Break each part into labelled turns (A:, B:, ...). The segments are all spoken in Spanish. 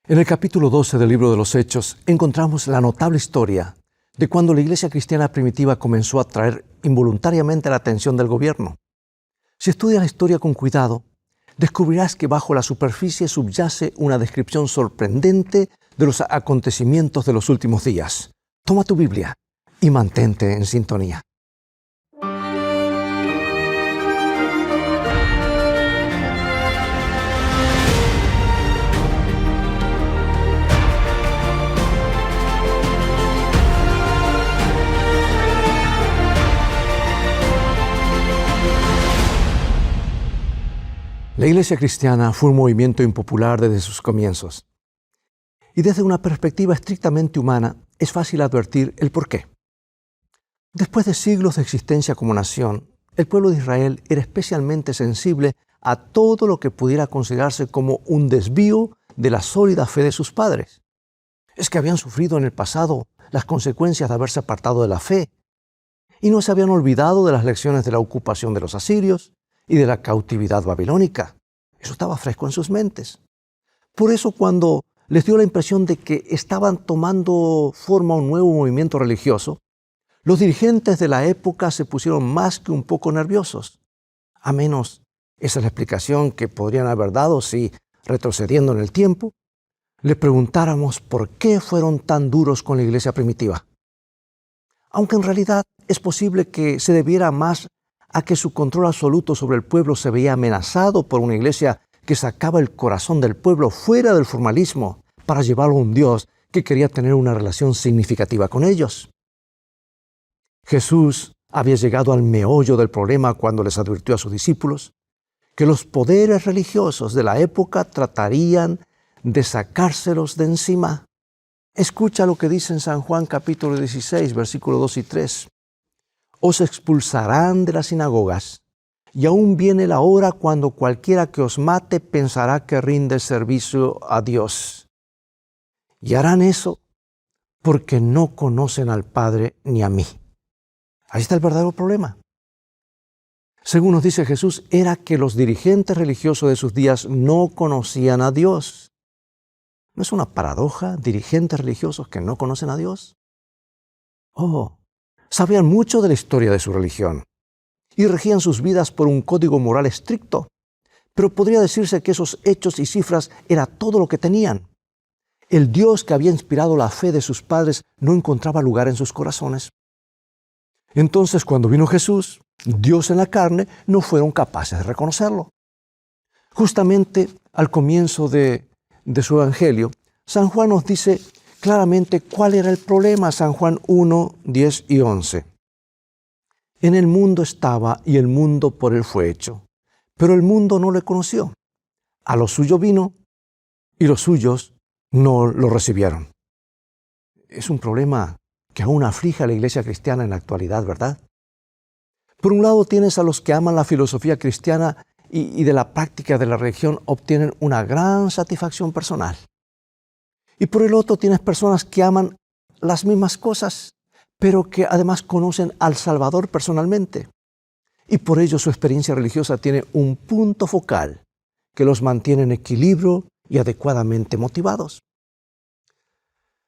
A: En el capítulo 12 del libro de los Hechos encontramos la notable historia de cuando la iglesia cristiana primitiva comenzó a atraer involuntariamente la atención del gobierno. Si estudias la historia con cuidado, descubrirás que bajo la superficie subyace una descripción sorprendente de los acontecimientos de los últimos días. Toma tu Biblia y mantente en sintonía. La iglesia cristiana fue un movimiento impopular desde sus comienzos. Y desde una perspectiva estrictamente humana, es fácil advertir el porqué. Después de siglos de existencia como nación, el pueblo de Israel era especialmente sensible a todo lo que pudiera considerarse como un desvío de la sólida fe de sus padres. Es que habían sufrido en el pasado las consecuencias de haberse apartado de la fe y no se habían olvidado de las lecciones de la ocupación de los asirios y de la cautividad babilónica. Eso estaba fresco en sus mentes. Por eso, cuando les dio la impresión de que estaban tomando forma un nuevo movimiento religioso, los dirigentes de la época se pusieron más que un poco nerviosos. A menos, esa es la explicación que podrían haber dado si, retrocediendo en el tiempo, le preguntáramos por qué fueron tan duros con la iglesia primitiva. Aunque en realidad es posible que se debiera más a que su control absoluto sobre el pueblo se veía amenazado por una iglesia que sacaba el corazón del pueblo fuera del formalismo para llevarlo a un Dios que quería tener una relación significativa con ellos. Jesús había llegado al meollo del problema cuando les advirtió a sus discípulos que los poderes religiosos de la época tratarían de sacárselos de encima. Escucha lo que dice en San Juan capítulo 16, versículos 2 y 3. Os expulsarán de las sinagogas, y aún viene la hora cuando cualquiera que os mate pensará que rinde servicio a Dios. Y harán eso porque no conocen al Padre ni a mí. Ahí está el verdadero problema. Según nos dice Jesús, era que los dirigentes religiosos de sus días no conocían a Dios. ¿No es una paradoja, dirigentes religiosos que no conocen a Dios? Sabían mucho de la historia de su religión y regían sus vidas por un código moral estricto, pero podría decirse que esos hechos y cifras era todo lo que tenían. El Dios que había inspirado la fe de sus padres no encontraba lugar en sus corazones. Entonces, cuando vino Jesús, Dios en la carne, no fueron capaces de reconocerlo. Justamente al comienzo de su evangelio, San Juan nos dice claramente cuál era el problema. San Juan 1, 10 y 11. En el mundo estaba y el mundo por él fue hecho, pero el mundo no le conoció. A lo suyo vino y los suyos no lo recibieron. Es un problema que aún aflige a la iglesia cristiana en la actualidad, ¿verdad? Por un lado tienes a los que aman la filosofía cristiana y de la práctica de la religión obtienen una gran satisfacción personal. Y por el otro tienes personas que aman las mismas cosas, pero que además conocen al Salvador personalmente. Y por ello su experiencia religiosa tiene un punto focal que los mantiene en equilibrio y adecuadamente motivados.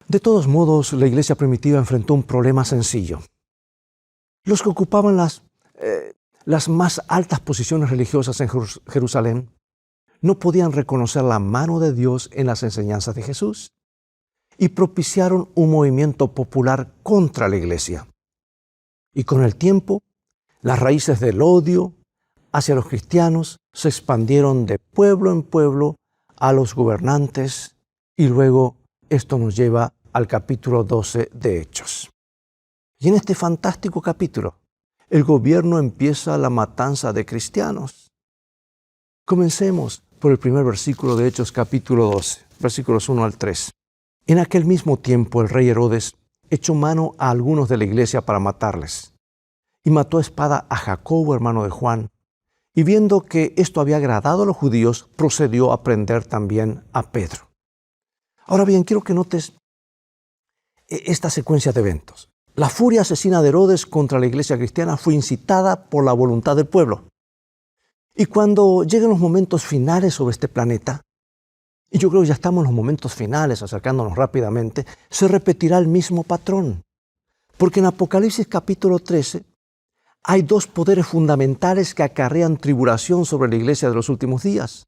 A: De todos modos, la iglesia primitiva enfrentó un problema sencillo. Los que ocupaban las más altas posiciones religiosas en Jerusalén no podían reconocer la mano de Dios en las enseñanzas de Jesús y propiciaron un movimiento popular contra la iglesia. Y con el tiempo, las raíces del odio hacia los cristianos se expandieron de pueblo en pueblo a los gobernantes y luego esto nos lleva al capítulo 12 de Hechos. Y en este fantástico capítulo, el gobierno empieza la matanza de cristianos. Comencemos por el primer versículo de Hechos capítulo 12, versículos 1 al 3. En aquel mismo tiempo el rey Herodes echó mano a algunos de la iglesia para matarles, y mató a espada a Jacobo, hermano de Juan, y viendo que esto había agradado a los judíos, procedió a prender también a Pedro. Ahora bien, quiero que notes esta secuencia de eventos. La furia asesina de Herodes contra la iglesia cristiana fue incitada por la voluntad del pueblo. Y cuando lleguen los momentos finales sobre este planeta, y yo creo que ya estamos en los momentos finales, acercándonos rápidamente, se repetirá el mismo patrón. Porque en Apocalipsis capítulo 13 hay dos poderes fundamentales que acarrean tribulación sobre la iglesia de los últimos días.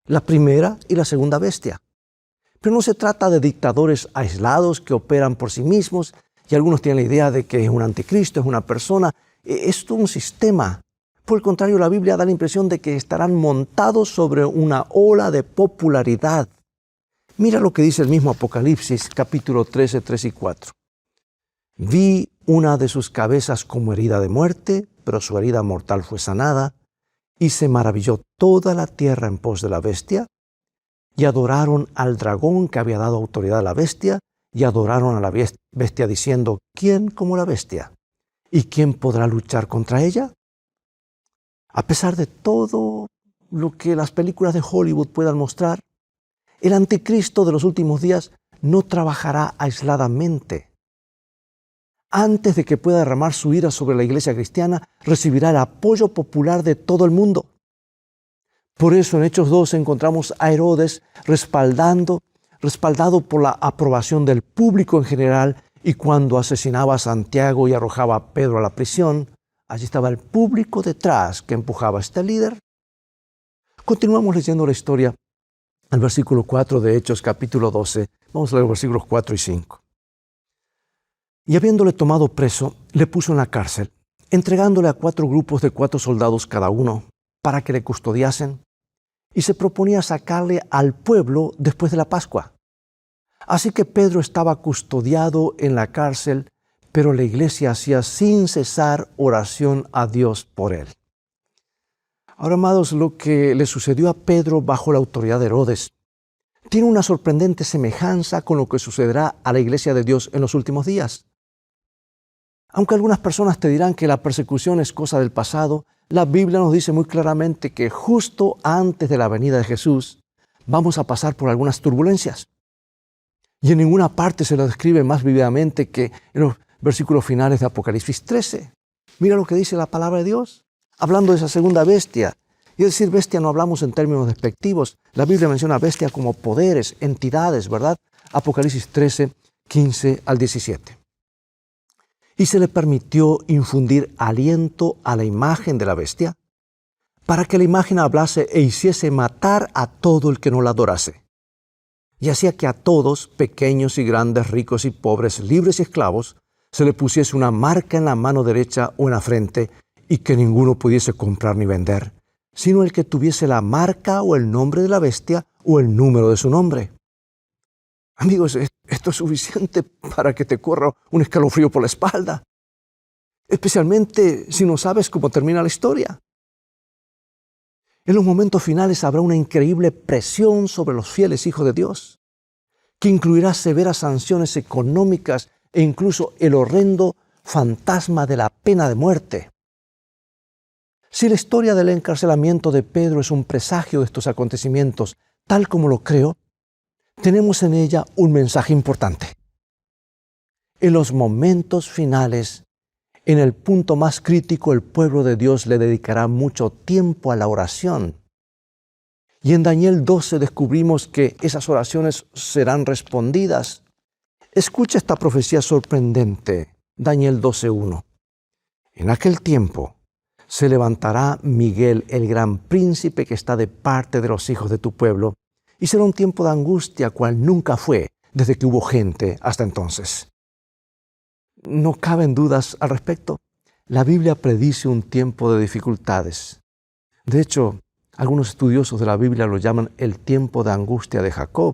A: La primera y la segunda bestia. Pero no se trata de dictadores aislados que operan por sí mismos, y algunos tienen la idea de que es un anticristo, es una persona. Es todo un sistema. Por el contrario, la Biblia da la impresión de que estarán montados sobre una ola de popularidad. Mira lo que dice el mismo Apocalipsis, capítulo 13, 3 y 4. Vi una de sus cabezas como herida de muerte, pero su herida mortal fue sanada, y se maravilló toda la tierra en pos de la bestia, y adoraron al dragón que había dado autoridad a la bestia, y adoraron a la bestia diciendo, ¿quién como la bestia? ¿Y quién podrá luchar contra ella? A pesar de todo lo que las películas de Hollywood puedan mostrar, el anticristo de los últimos días no trabajará aisladamente. Antes de que pueda derramar su ira sobre la iglesia cristiana, recibirá el apoyo popular de todo el mundo. Por eso en Hechos 2 encontramos a Herodes respaldado por la aprobación del público en general, y cuando asesinaba a Santiago y arrojaba a Pedro a la prisión, allí estaba el público detrás que empujaba a este líder. Continuamos leyendo la historia al versículo 4 de Hechos capítulo 12. Vamos a leer los versículos 4 y 5. Y habiéndole tomado preso, le puso en la cárcel, entregándole a 4 grupos de 4 soldados cada uno, para que le custodiasen, y se proponía sacarle al pueblo después de la Pascua. Así que Pedro estaba custodiado en la cárcel, pero la iglesia hacía sin cesar oración a Dios por él. Ahora, amados, lo que le sucedió a Pedro bajo la autoridad de Herodes tiene una sorprendente semejanza con lo que sucederá a la iglesia de Dios en los últimos días. Aunque algunas personas te dirán que la persecución es cosa del pasado, la Biblia nos dice muy claramente que justo antes de la venida de Jesús vamos a pasar por algunas turbulencias. Y en ninguna parte se lo describe más vividamente que en los versículos finales de Apocalipsis 13. Mira lo que dice la palabra de Dios, hablando de esa segunda bestia. Y al decir bestia no hablamos en términos despectivos. La Biblia menciona bestia como poderes, entidades, ¿verdad? Apocalipsis 13, 15 al 17. Y se le permitió infundir aliento a la imagen de la bestia, para que la imagen hablase e hiciese matar a todo el que no la adorase. Y hacía que a todos, pequeños y grandes, ricos y pobres, libres y esclavos, se le pusiese una marca en la mano derecha o en la frente, y que ninguno pudiese comprar ni vender, sino el que tuviese la marca o el nombre de la bestia o el número de su nombre. Amigos, esto es suficiente para que te corra un escalofrío por la espalda, especialmente si no sabes cómo termina la historia. En los momentos finales habrá una increíble presión sobre los fieles hijos de Dios, que incluirá severas sanciones económicas e incluso el horrendo fantasma de la pena de muerte. Si la historia del encarcelamiento de Pedro es un presagio de estos acontecimientos, tal como lo creo, tenemos en ella un mensaje importante. En los momentos finales, en el punto más crítico, el pueblo de Dios le dedicará mucho tiempo a la oración. Y en Daniel 12 descubrimos que esas oraciones serán respondidas. Escucha esta profecía sorprendente, Daniel 12:1. En aquel tiempo se levantará Miguel, el gran príncipe que está de parte de los hijos de tu pueblo, y será un tiempo de angustia cual nunca fue desde que hubo gente hasta entonces. No caben dudas al respecto. La Biblia predice un tiempo de dificultades. De hecho, algunos estudiosos de la Biblia lo llaman el tiempo de angustia de Jacob,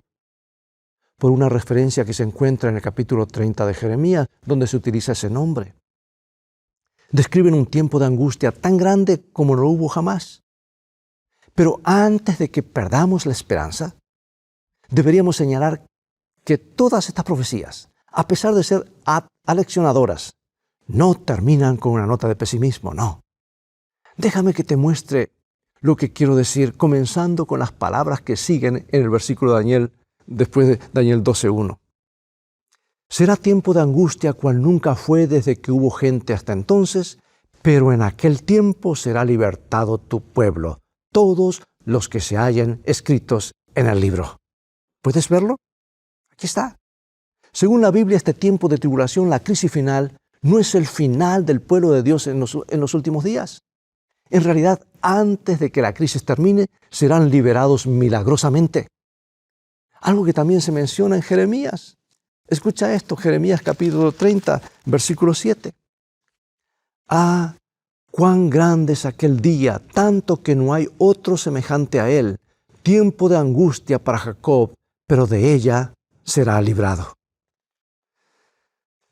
A: por una referencia que se encuentra en el capítulo 30 de Jeremías, donde se utiliza ese nombre. Describen un tiempo de angustia tan grande como no hubo jamás. Pero antes de que perdamos la esperanza, deberíamos señalar que todas estas profecías, a pesar de ser aleccionadoras, no terminan con una nota de pesimismo, no. Déjame que te muestre lo que quiero decir, comenzando con las palabras que siguen en el versículo de Daniel, después de Daniel 12:1. Será tiempo de angustia cual nunca fue desde que hubo gente hasta entonces, pero en aquel tiempo será libertado tu pueblo, todos los que se hallen escritos en el libro. ¿Puedes verlo? Aquí está. Según la Biblia, este tiempo de tribulación, la crisis final, no es el final del pueblo de Dios en los últimos días. En realidad, antes de que la crisis termine, serán liberados milagrosamente. Algo que también se menciona en Jeremías. Escucha esto, Jeremías capítulo 30, versículo 7. Ah, cuán grande es aquel día, tanto que no hay otro semejante a él. Tiempo de angustia para Jacob, pero de ella será librado.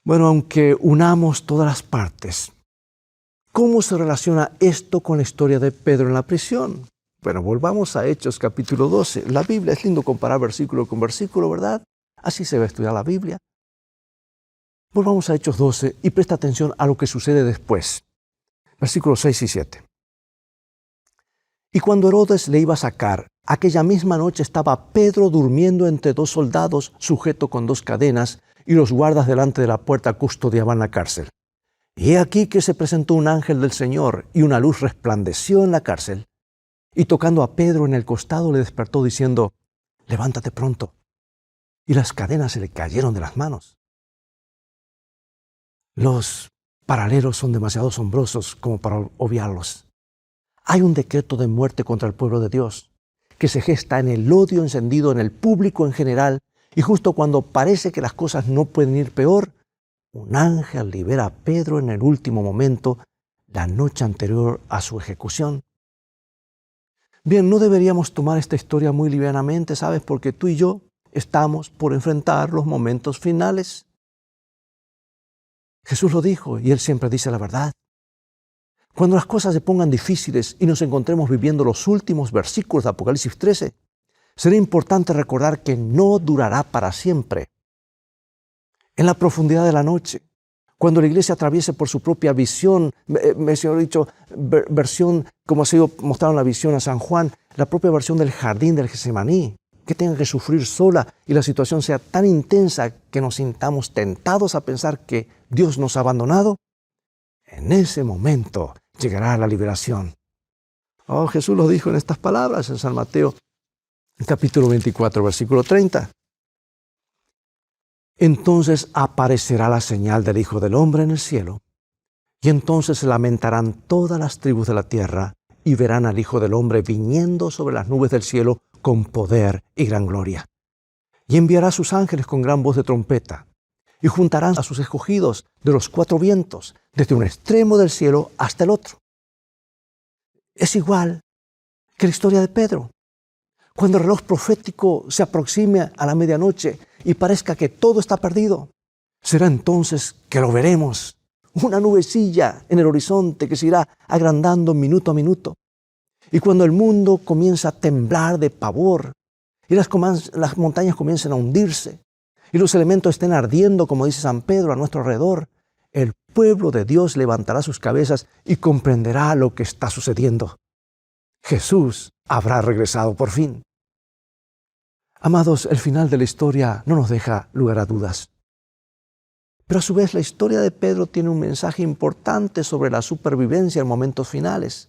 A: Bueno, aunque unamos todas las partes, ¿cómo se relaciona esto con la historia de Pedro en la prisión? Bueno, volvamos a Hechos capítulo 12. La Biblia, es lindo comparar versículo con versículo, ¿verdad? Así se va a estudiar la Biblia. Volvamos a Hechos 12 y presta atención a lo que sucede después. Versículos 6 y 7. Y cuando Herodes le iba a sacar, aquella misma noche estaba Pedro durmiendo entre dos soldados, sujeto con dos cadenas, y los guardas delante de la puerta custodiaban la cárcel. Y he aquí que se presentó un ángel del Señor, y una luz resplandeció en la cárcel. Y tocando a Pedro en el costado le despertó diciendo, levántate pronto. Y las cadenas se le cayeron de las manos. Los paralelos son demasiado asombrosos como para obviarlos. Hay un decreto de muerte contra el pueblo de Dios que se gesta en el odio encendido en el público en general, y justo cuando parece que las cosas no pueden ir peor, un ángel libera a Pedro en el último momento, la noche anterior a su ejecución. Bien, no deberíamos tomar esta historia muy livianamente, ¿sabes? Porque tú y yo estamos por enfrentar los momentos finales. Jesús lo dijo y Él siempre dice la verdad. Cuando las cosas se pongan difíciles y nos encontremos viviendo los últimos versículos de Apocalipsis 13, será importante recordar que no durará para siempre. En la profundidad de la noche, cuando la iglesia atraviese por su propia visión, versión como ha sido mostrado en la visión a San Juan, la propia versión del jardín del Getsemaní, que tenga que sufrir sola y la situación sea tan intensa que nos sintamos tentados a pensar que Dios nos ha abandonado, en ese momento llegará la liberación. Oh, Jesús lo dijo en estas palabras en San Mateo, capítulo 24, versículo 30. Entonces aparecerá la señal del Hijo del Hombre en el cielo, y entonces se lamentarán todas las tribus de la tierra, y verán al Hijo del Hombre viniendo sobre las nubes del cielo con poder y gran gloria. Y enviará a sus ángeles con gran voz de trompeta, y juntarán a sus escogidos de los cuatro vientos, desde un extremo del cielo hasta el otro. Es igual que la historia de Pedro. Cuando el reloj profético se aproxime a la medianoche y parezca que todo está perdido, será entonces que lo veremos, una nubecilla en el horizonte que se irá agrandando minuto a minuto. Y cuando el mundo comienza a temblar de pavor y las montañas comiencen a hundirse y los elementos estén ardiendo, como dice San Pedro, a nuestro alrededor, el pueblo de Dios levantará sus cabezas y comprenderá lo que está sucediendo. Jesús habrá regresado por fin. Amados, el final de la historia no nos deja lugar a dudas. Pero a su vez la historia de Pedro tiene un mensaje importante sobre la supervivencia en momentos finales.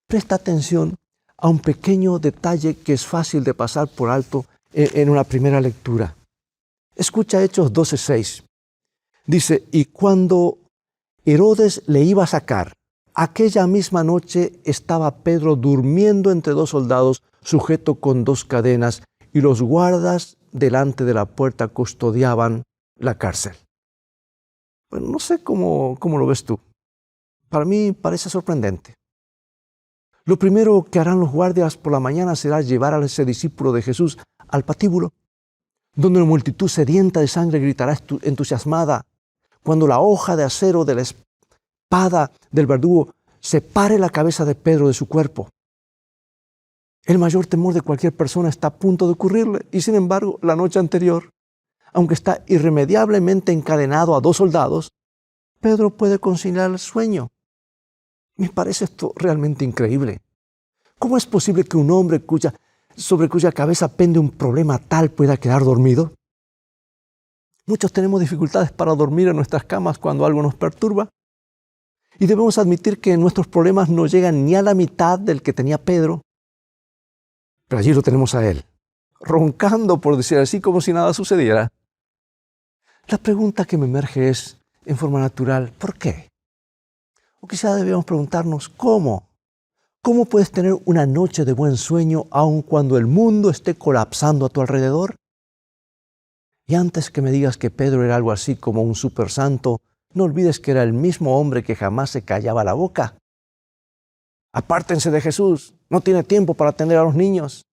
A: Presta atención a un pequeño detalle que es fácil de pasar por alto en una primera lectura. Escucha Hechos 12:6. Dice, y cuando Herodes le iba a sacar, aquella misma noche estaba Pedro durmiendo entre dos soldados, sujeto con dos cadenas, y los guardas delante de la puerta custodiaban la cárcel. Bueno, no sé cómo lo ves tú. Para mí parece sorprendente. Lo primero que harán los guardias por la mañana será llevar a ese discípulo de Jesús al patíbulo, donde una multitud sedienta de sangre gritará entusiasmada cuando la hoja de acero de la espada del verdugo separe la cabeza de Pedro de su cuerpo. El mayor temor de cualquier persona está a punto de ocurrirle, y sin embargo, la noche anterior, aunque está irremediablemente encadenado a dos soldados, Pedro puede conciliar el sueño. Me parece esto realmente increíble. ¿Cómo es posible que un hombre sobre cuya cabeza pende un problema tal pueda quedar dormido? Muchos tenemos dificultades para dormir en nuestras camas cuando algo nos perturba. Y debemos admitir que nuestros problemas no llegan ni a la mitad del que tenía Pedro. Pero allí lo tenemos a él, roncando, por decir así, como si nada sucediera. La pregunta que me emerge es, en forma natural, ¿por qué? O quizá debemos preguntarnos, ¿cómo? ¿Cómo puedes tener una noche de buen sueño aun cuando el mundo esté colapsando a tu alrededor? Y antes que me digas que Pedro era algo así como un supersanto, no olvides que era el mismo hombre que jamás se callaba la boca. Apártense de Jesús, no tiene tiempo para atender a los niños.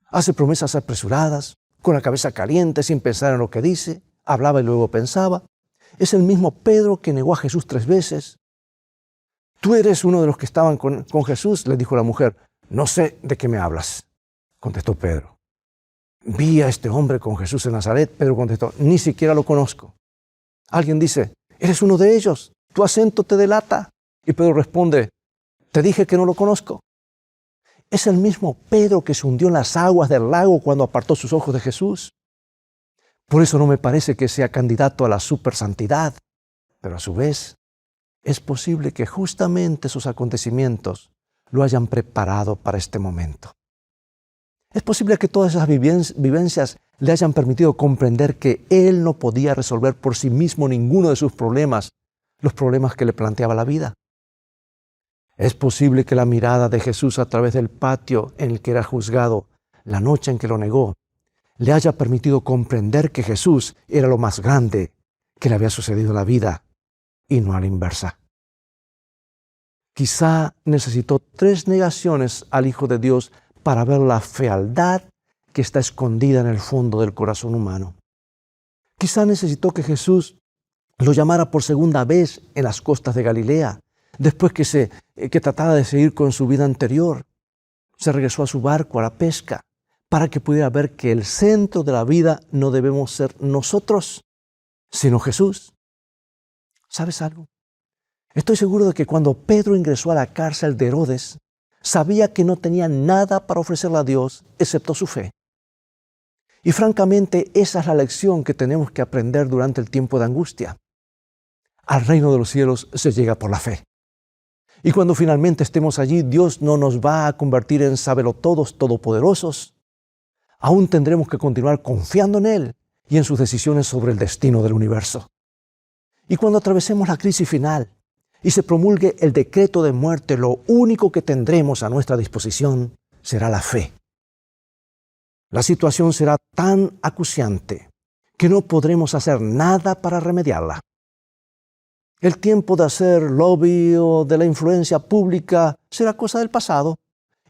A: Hace promesas apresuradas, con la cabeza caliente, sin pensar en lo que dice, hablaba y luego pensaba. Es el mismo Pedro que negó a Jesús 3 veces. Tú eres uno de los que estaban con Jesús, le dijo la mujer. No sé de qué me hablas, contestó Pedro. Vi a este hombre con Jesús en Nazaret. Pedro contestó, ni siquiera lo conozco. Alguien dice, eres uno de ellos, tu acento te delata. Y Pedro responde, te dije que no lo conozco. Es el mismo Pedro que se hundió en las aguas del lago cuando apartó sus ojos de Jesús. Por eso no me parece que sea candidato a la supersantidad, pero a su vez es posible que justamente sus acontecimientos lo hayan preparado para este momento. Es posible que todas esas vivencias le hayan permitido comprender que él no podía resolver por sí mismo ninguno de sus problemas, los problemas que le planteaba la vida. Es posible que la mirada de Jesús a través del patio en el que era juzgado, la noche en que lo negó, le haya permitido comprender que Jesús era lo más grande que le había sucedido en la vida y no a la inversa. Quizá necesitó 3 negaciones al Hijo de Dios para ver la fealdad que está escondida en el fondo del corazón humano. Quizá necesitó que Jesús lo llamara por segunda vez en las costas de Galilea, después que trataba de seguir con su vida anterior. Se regresó a su barco, a la pesca, para que pudiera ver que el centro de la vida no debemos ser nosotros, sino Jesús. ¿Sabes algo? Estoy seguro de que cuando Pedro ingresó a la cárcel de Herodes, sabía que no tenía nada para ofrecerle a Dios excepto su fe. Y francamente, esa es la lección que tenemos que aprender durante el tiempo de angustia. Al reino de los cielos se llega por la fe. Y cuando finalmente estemos allí, Dios no nos va a convertir en sabelotodos todopoderosos. Aún tendremos que continuar confiando en Él y en sus decisiones sobre el destino del universo. Y cuando atravesemos la crisis final y se promulgue el decreto de muerte, lo único que tendremos a nuestra disposición será la fe. La situación será tan acuciante que no podremos hacer nada para remediarla. El tiempo de hacer lobby o de la influencia pública será cosa del pasado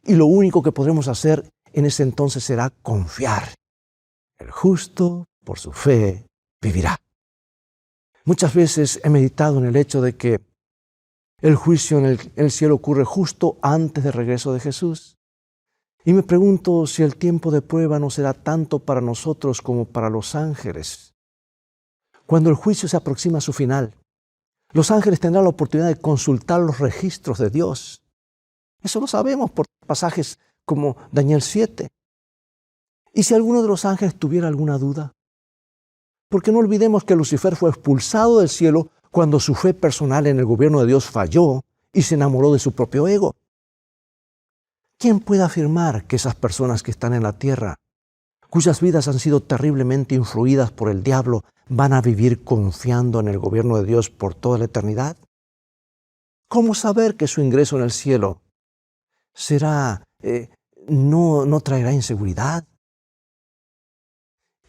A: y lo único que podremos hacer en ese entonces será confiar. El justo, por su fe, vivirá. Muchas veces he meditado en el hecho de que el juicio en el cielo ocurre justo antes del regreso de Jesús. Y me pregunto si el tiempo de prueba no será tanto para nosotros como para los ángeles. Cuando el juicio se aproxima a su final, los ángeles tendrán la oportunidad de consultar los registros de Dios. Eso lo sabemos por pasajes como Daniel 7. ¿Y si alguno de los ángeles tuviera alguna duda? Porque no olvidemos que Lucifer fue expulsado del cielo cuando su fe personal en el gobierno de Dios falló y se enamoró de su propio ego. ¿Quién puede afirmar que esas personas que están en la tierra, cuyas vidas han sido terriblemente influidas por el diablo, van a vivir confiando en el gobierno de Dios por toda la eternidad? ¿Cómo saber que su ingreso en el cielo no traerá inseguridad?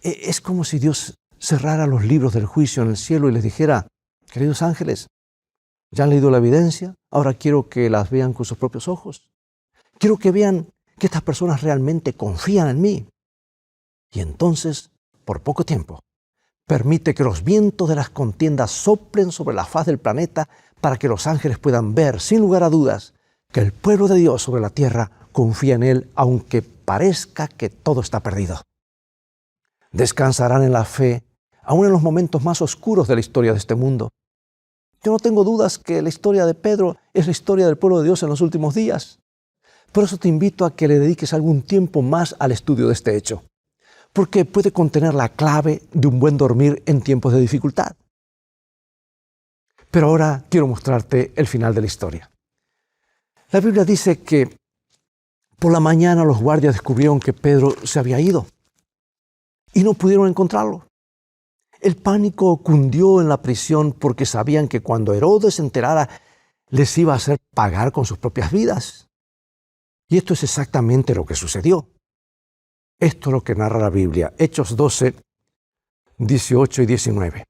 A: Es como si Dios cerrara los libros del juicio en el cielo y les dijera, queridos ángeles, ya han leído la evidencia, ahora quiero que las vean con sus propios ojos. Quiero que vean que estas personas realmente confían en mí. Y entonces, por poco tiempo, permite que los vientos de las contiendas soplen sobre la faz del planeta para que los ángeles puedan ver, sin lugar a dudas, que el pueblo de Dios sobre la tierra confía en Él, aunque parezca que todo está perdido. Descansarán en la fe, aún en los momentos más oscuros de la historia de este mundo. Yo no tengo dudas que la historia de Pedro es la historia del pueblo de Dios en los últimos días. Por eso te invito a que le dediques algún tiempo más al estudio de este hecho, porque puede contener la clave de un buen dormir en tiempos de dificultad. Pero ahora quiero mostrarte el final de la historia. La Biblia dice que Por la mañana los guardias descubrieron que Pedro se había ido y no pudieron encontrarlo. El pánico cundió en la prisión porque sabían que cuando Herodes se enterara, les iba a hacer pagar con sus propias vidas. Y esto es exactamente lo que sucedió. Esto es lo que narra la Biblia, Hechos 12, 18 y 19.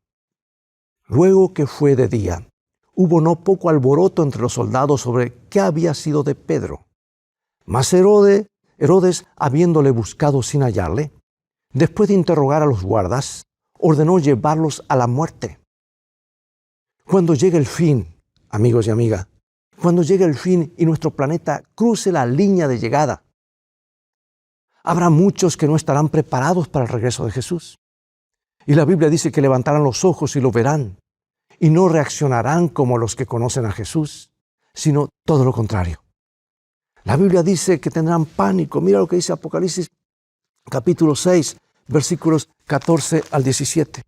A: Luego que fue de día, hubo no poco alboroto entre los soldados sobre qué había sido de Pedro. Mas Herodes, habiéndole buscado sin hallarle, después de interrogar a los guardas, ordenó llevarlos a la muerte. Cuando llegue el fin, amigos y amigas, cuando llegue el fin y nuestro planeta cruce la línea de llegada, habrá muchos que no estarán preparados para el regreso de Jesús. Y la Biblia dice que levantarán los ojos y lo verán, y no reaccionarán como los que conocen a Jesús, sino todo lo contrario. La Biblia dice que tendrán pánico. Mira lo que dice Apocalipsis capítulo 6, versículos 14 al 17.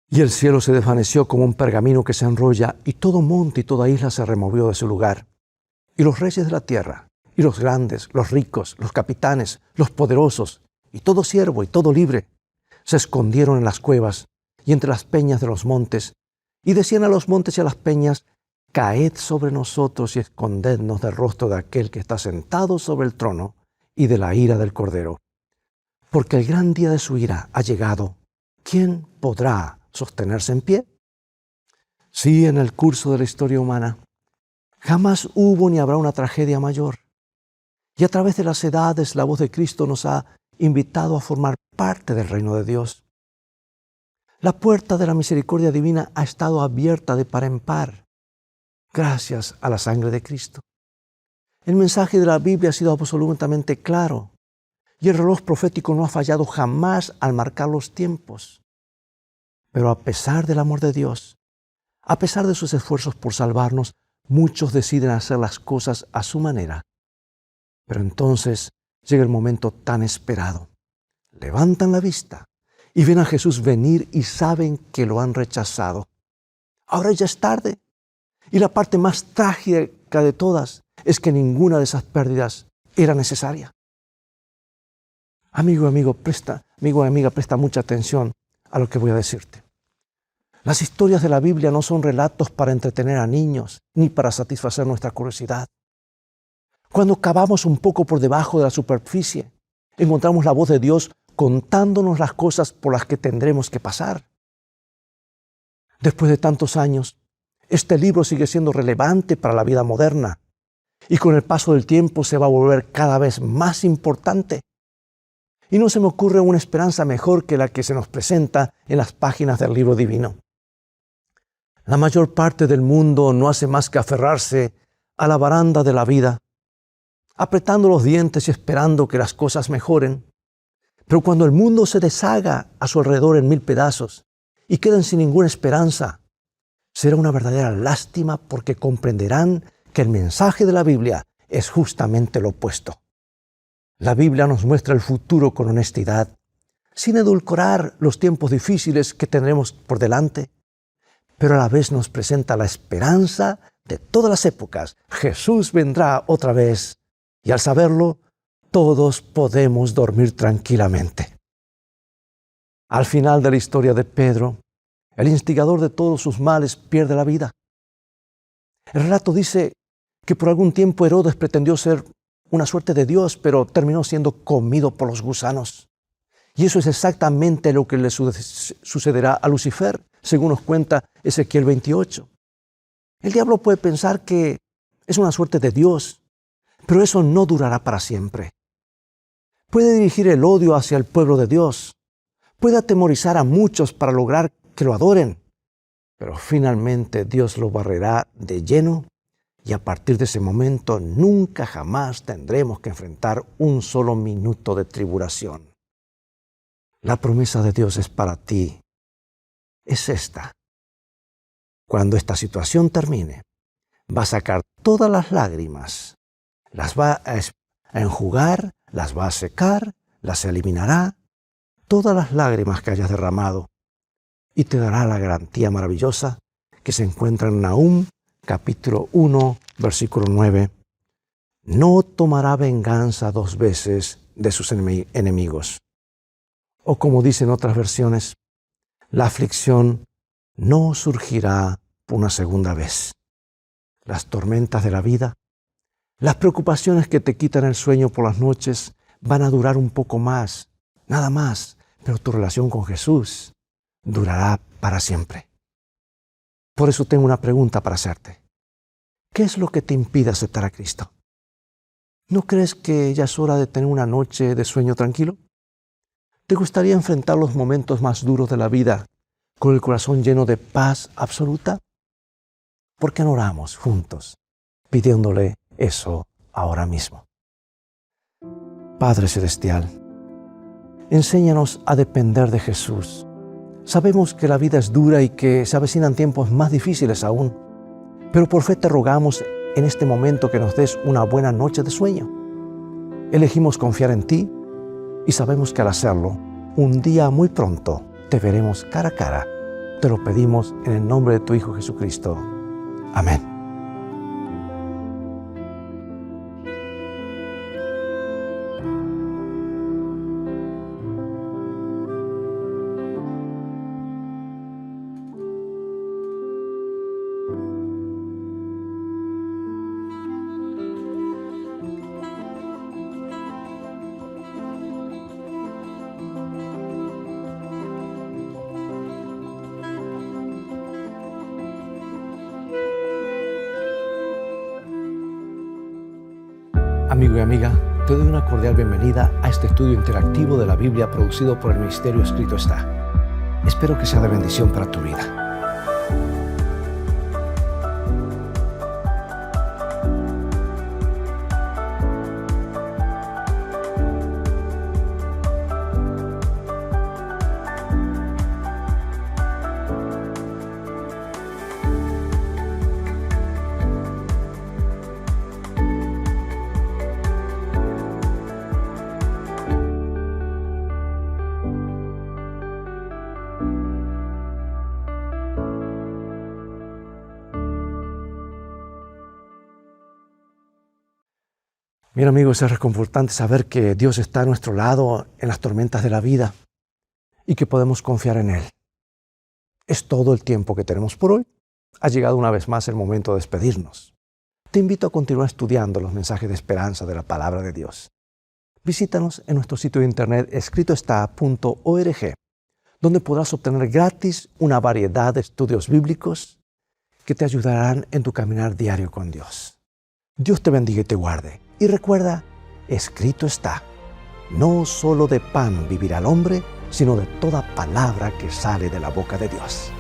A: Y el cielo se desvaneció como un pergamino que se enrolla, y todo monte y toda isla se removió de su lugar. Y los reyes de la tierra, y los grandes, los ricos, los capitanes, los poderosos, y todo siervo y todo libre, se escondieron en las cuevas y entre las peñas de los montes, y decían a los montes y a las peñas: caed sobre nosotros y escondednos del rostro de aquel que está sentado sobre el trono y de la ira del Cordero. Porque el gran día de su ira ha llegado. ¿Quién podrá sostenerse en pie? Sí, en el curso de la historia humana, jamás hubo ni habrá una tragedia mayor. Y a través de las edades, la voz de Cristo nos ha invitado a formar parte del reino de Dios. La puerta de la misericordia divina ha estado abierta de par en par, gracias a la sangre de Cristo. El mensaje de la Biblia ha sido absolutamente claro, y el reloj profético no ha fallado jamás al marcar los tiempos. Pero a pesar del amor de Dios, a pesar de sus esfuerzos por salvarnos, muchos deciden hacer las cosas a su manera. Pero entonces llega el momento tan esperado. Levantan la vista y ven a Jesús venir y saben que lo han rechazado. Ahora ya es tarde. Y la parte más trágica de todas es que ninguna de esas pérdidas era necesaria. Amigo y amiga, presta mucha atención a lo que voy a decirte. Las historias de la Biblia no son relatos para entretener a niños ni para satisfacer nuestra curiosidad. Cuando cavamos un poco por debajo de la superficie, encontramos la voz de Dios contándonos las cosas por las que tendremos que pasar. Después de tantos años, este libro sigue siendo relevante para la vida moderna y con el paso del tiempo se va a volver cada vez más importante. Y no se me ocurre una esperanza mejor que la que se nos presenta en las páginas del libro divino. La mayor parte del mundo no hace más que aferrarse a la baranda de la vida, apretando los dientes y esperando que las cosas mejoren. Pero cuando el mundo se deshaga a su alrededor en 1000 pedazos y queden sin ninguna esperanza, será una verdadera lástima porque comprenderán que el mensaje de la Biblia es justamente lo opuesto. La Biblia nos muestra el futuro con honestidad, sin edulcorar los tiempos difíciles que tendremos por delante, pero a la vez nos presenta la esperanza de todas las épocas. Jesús vendrá otra vez y al saberlo, todos podemos dormir tranquilamente. Al final de la historia de Pedro, el instigador de todos sus males pierde la vida. El relato dice que por algún tiempo Herodes pretendió ser una suerte de Dios, pero terminó siendo comido por los gusanos. Y eso es exactamente lo que le sucederá a Lucifer, según nos cuenta Ezequiel 28. El diablo puede pensar que es una suerte de Dios, pero eso no durará para siempre. Puede dirigir el odio hacia el pueblo de Dios, puede atemorizar a muchos para lograr que lo adoren, pero finalmente Dios lo barrerá de lleno y a partir de ese momento nunca jamás tendremos que enfrentar un solo minuto de tribulación. La promesa de Dios es para ti. Es esta. Cuando esta situación termine, va a sacar todas las lágrimas, las va a enjugar, las va a secar, las eliminará, todas las lágrimas que hayas derramado, y te dará la garantía maravillosa que se encuentra en Nahum, capítulo 1, versículo 9. no tomará venganza 2 veces de sus enemigos. O como dicen otras versiones, la aflicción no surgirá por una segunda vez. Las tormentas de la vida, las preocupaciones que te quitan el sueño por las noches van a durar un poco más, nada más, pero tu relación con Jesús durará para siempre. Por eso tengo una pregunta para hacerte. ¿Qué es lo que te impide aceptar a Cristo? ¿No crees que ya es hora de tener una noche de sueño tranquilo? ¿Te gustaría enfrentar los momentos más duros de la vida con el corazón lleno de paz absoluta? ¿Por qué no oramos juntos pidiéndole eso ahora mismo? Padre Celestial, enséñanos a depender de Jesús. Sabemos que la vida es dura y que se avecinan tiempos más difíciles aún, pero por fe te rogamos en este momento que nos des una buena noche de sueño. Elegimos confiar en ti y sabemos que al hacerlo, un día muy pronto te veremos cara a cara. Te lo pedimos en el nombre de tu Hijo Jesucristo. Amén. Amigo y amiga, te doy una cordial bienvenida a este estudio interactivo de la Biblia producido por el Ministerio Escrito Está. Espero que sea de bendición para tu vida. Mira, amigos, es reconfortante saber que Dios está a nuestro lado en las tormentas de la vida y que podemos confiar en Él. Es todo el tiempo que tenemos por hoy. Ha llegado una vez más el momento de despedirnos. Te invito a continuar estudiando los mensajes de esperanza de la Palabra de Dios. Visítanos en nuestro sitio de internet escritoestá.org, donde podrás obtener gratis una variedad de estudios bíblicos que te ayudarán en tu caminar diario con Dios. Dios te bendiga y te guarde. Y recuerda, escrito está, no solo de pan vivirá el hombre, sino de toda palabra que sale de la boca de Dios.